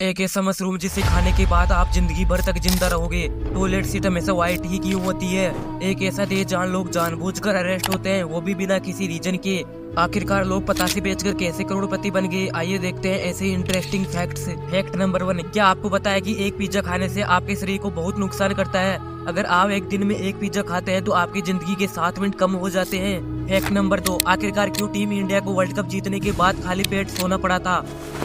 एक ऐसा मशरूम जिसे खाने के बाद आप जिंदगी भर तक जिंदा रहोगे। टॉयलेट सीट हमेशा व्हाइट ही क्यों होती है? एक ऐसा देश जहाँ लोग जानबूझकर अरेस्ट होते हैं, वो भी बिना किसी रीजन के। आखिरकार लोग पतासे बेचकर कैसे करोड़पति बन गए, आइए देखते हैं ऐसे इंटरेस्टिंग फैक्ट्स। फैक्ट नंबर 1, क्या आपको पता है कि एक पिज्जा खाने से आपके शरीर को बहुत नुकसान करता है? अगर आप एक दिन में एक पिज्जा खाते हैं तो आपकी जिंदगी के 7 मिनट कम हो जाते हैं। फैक्ट नंबर 2, आखिरकार क्यों टीम इंडिया को वर्ल्ड कप जीतने के बाद खाली पेट सोना पड़ा था?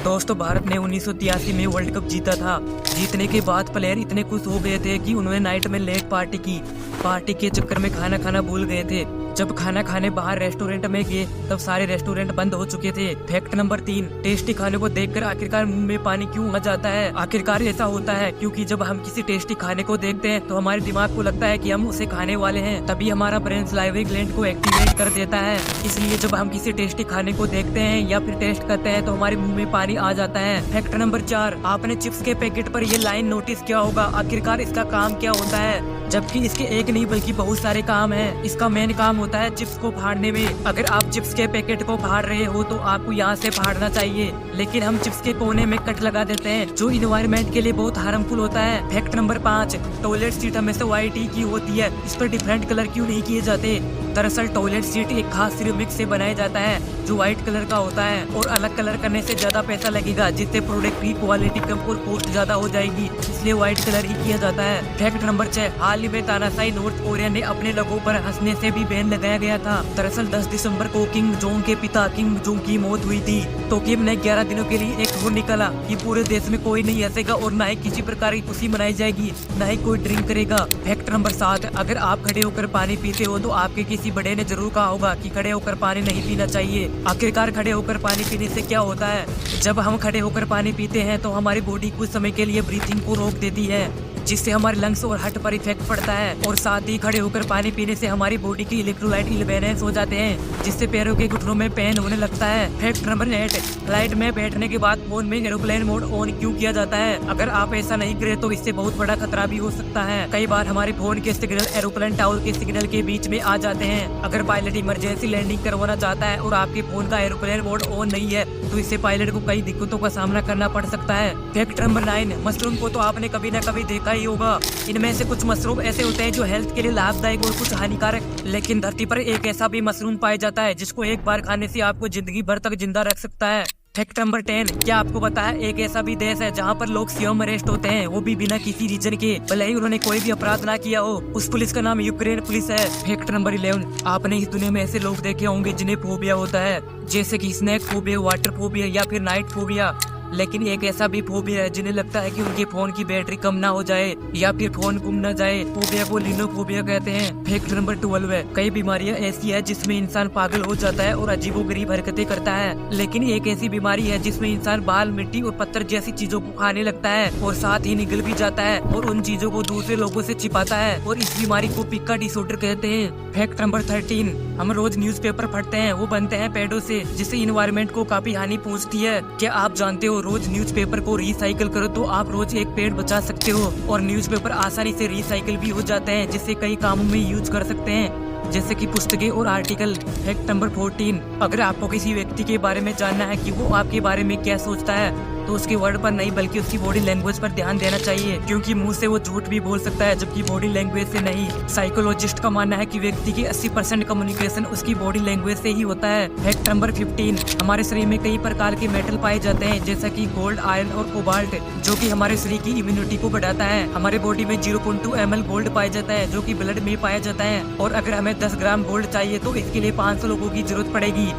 दोस्तों, भारत ने 1983 में वर्ल्ड कप जीता था। जीतने के बाद प्लेयर इतने खुश हो गए थे कि उन्होंने नाइट में लेट पार्टी की। पार्टी के चक्कर में खाना खाना भूल गए थे। जब खाना खाने बाहर रेस्टोरेंट में गए तब सारे रेस्टोरेंट बंद हो चुके थे। फैक्ट नंबर 3, टेस्टी खाने को देखकर आखिरकार मुंह में पानी क्यों आ जाता है? आखिरकार ऐसा होता है क्योंकि जब हम किसी टेस्टी खाने को देखते हैं तो हमारे दिमाग को लगता है कि हम उसे खाने वाले हैं, तभी हमारा ब्रेन सलाइवरी ग्लैंड को एक्टिवेट कर देता है। इसलिए जब हम किसी टेस्टी खाने को देखते हैं या फिर टेस्ट करते हैं तो हमारे मुंह में पानी आ जाता है। फैक्ट नंबर 4, आपने चिप्स के पैकेट पर ये लाइन नोटिस किया होगा, आखिरकार इसका काम क्या होता है? जबकि इसके एक नहीं बल्कि बहुत सारे काम हैं। इसका मेन काम होता है चिप्स को फाड़ने में। अगर आप चिप्स के पैकेट को फाड़ रहे हो तो आपको यहाँ से फाड़ना चाहिए, लेकिन हम चिप्स के कोने में कट लगा देते हैं जो इन्वायरमेंट के लिए बहुत हार्मफुल होता है। फैक्ट नंबर 5, टॉयलेट सीट हमेशा व्हाइट ही की होती है, इस पर डिफरेंट कलर क्यों नहीं किए जाते? दरअसल टॉयलेट सीट एक खास सिरेमिक से बनाया जाता है जो व्हाइट कलर का होता है, और अलग कलर करने से ज्यादा पैसा लगेगा, जिससे प्रोडक्ट की क्वालिटी कम और कॉस्ट ज्यादा हो जाएगी, इसलिए व्हाइट कलर ही किया जाता है। फैक्ट नंबर 6, हाल ही में तानाशाही नॉर्थ कोरिया ने अपने लोगों पर हंसने से भी बैन लगाया गया था। दरअसल 10 दिसंबर को किम जोंग के पिता किम जोंग की मौत हुई थी, तो किम ने 11 दिनों के लिए एक रूल निकाला कि पूरे देश में कोई नहीं हंसेगा और न ही किसी प्रकार की खुशी मनाई जाएगी, न ही कोई ड्रिंक करेगा। फैक्ट नंबर 7, अगर आप खड़े होकर पानी पीते हो तो आपके किसी बड़े ने जरूर कहा होगा कि खड़े होकर पानी नहीं पीना चाहिए। आखिरकार खड़े होकर पानी पीने से क्या होता है? जब हम खड़े होकर पानी पीते हैं तो हमारी बॉडी कुछ समय के लिए ब्रीथिंग को रोक देती है, जिससे हमारे लंग्स और हार्ट पर इफेक्ट पड़ता है, और साथ ही खड़े होकर पानी पीने से हमारी बॉडी की इलेक्ट्रोलाइट इम्बैलेंस हो जाते हैं, जिससे पैरों के घुटनों में पेन होने लगता है। फैक्ट नंबर 8, फ्लाइट में बैठने के बाद फोन में एरोप्लेन मोड ऑन क्यों किया जाता है? अगर आप ऐसा नहीं करें तो इससे बहुत बड़ा खतरा भी हो सकता है। कई बार हमारे फोन के सिग्नल एरोप्लेन टावर के सिग्नल के बीच में आ जाते हैं। अगर पायलट इमरजेंसी लैंडिंग करवाना चाहता है और आपके फोन का एरोप्लेन मोड ऑन नहीं है तो इससे पायलट को कई दिक्कतों का सामना करना पड़ सकता है। फैक्ट नंबर 9, मशरूम को तो आपने कभी न कभी देखा ही होगा। इनमें से कुछ मशरूम ऐसे होते हैं जो हेल्थ के लिए लाभदायक और कुछ हानिकारक, लेकिन धरती पर एक ऐसा भी मशरूम पाया जाता है जिसको एक बार खाने से आपको जिंदगी भर तक जिंदा रख सकता है। फैक्ट नंबर 10, क्या आपको पता है एक ऐसा भी देश है जहाँ पर लोग स्वयं अरेस्ट होते हैं, वो भी बिना किसी रीजन के, भले ही उन्होंने कोई भी अपराध ना किया हो। उस पुलिस का नाम यूक्रेन पुलिस है। फैक्ट नंबर 11, आपने इस दुनिया में ऐसे लोग देखे होंगे जिन्हें फोबिया होता है, जैसे कि स्नैक फोबिया, वाटर फोबिया या फिर नाइट फोबिया। लेकिन एक ऐसा भी फोबिया है जिन्हें लगता है कि उनके फोन की बैटरी कम ना हो जाए या फिर फोन गुम ना जाए, फोबिया को लिनोफोबिया कहते हैं। फैक्ट नंबर 12 है, कई बीमारियां ऐसी है जिसमें इंसान पागल हो जाता है और अजीबोगरीब हरकतें करता है, लेकिन एक ऐसी बीमारी है जिसमें इंसान बाल, मिट्टी और पत्थर जैसी चीजों को खाने लगता है और साथ ही निगल भी जाता है और उन चीजों को दूसरे लोगों से छिपाता है, और इस बीमारी को पिक्का डिसऑर्डर कहते हैं। फैक्ट नंबर 13, हम रोज न्यूज़पेपर पढ़ते हैं, वो बनते हैं पेड़ों से, जिससे इन्वायरमेंट को काफी हानि पहुँचती है। क्या आप जानते हो रोज न्यूज़पेपर को रिसाइकिल करो तो आप रोज एक पेड़ बचा सकते हो, और न्यूज़पेपर आसानी से रिसाइकिल भी हो जाते हैं, जिससे कई कामों में यूज कर सकते हैं, जैसे कि पुस्तकें और आर्टिकल। फैक्ट नंबर 14, अगर आपको किसी व्यक्ति के बारे में जानना है कि वो आपके बारे में क्या सोचता है तो उसके वर्ड पर नहीं बल्कि उसकी बॉडी लैंग्वेज पर ध्यान देना चाहिए, क्योंकि मुंह से वो झूठ भी बोल सकता है जबकि बॉडी लैंग्वेज से नहीं। साइकोलॉजिस्ट का मानना है कि व्यक्ति की 80% कम्युनिकेशन उसकी बॉडी लैंग्वेज से ही होता है। फैक्ट नंबर 15, हमारे शरीर में कई प्रकार के मेटल पाए जाते हैं, जैसा कि गोल्ड, आयरन और कोबाल्ट, जो कि हमारे शरीर की इम्यूनिटी को बढ़ाता है। हमारे बॉडी में 0.2 ml गोल्ड पाया जाता है जो कि ब्लड में पाया जाता है, और अगर हमें 10 ग्राम गोल्ड चाहिए तो इसके लिए 500 लोगों की जरूरत पड़ेगी।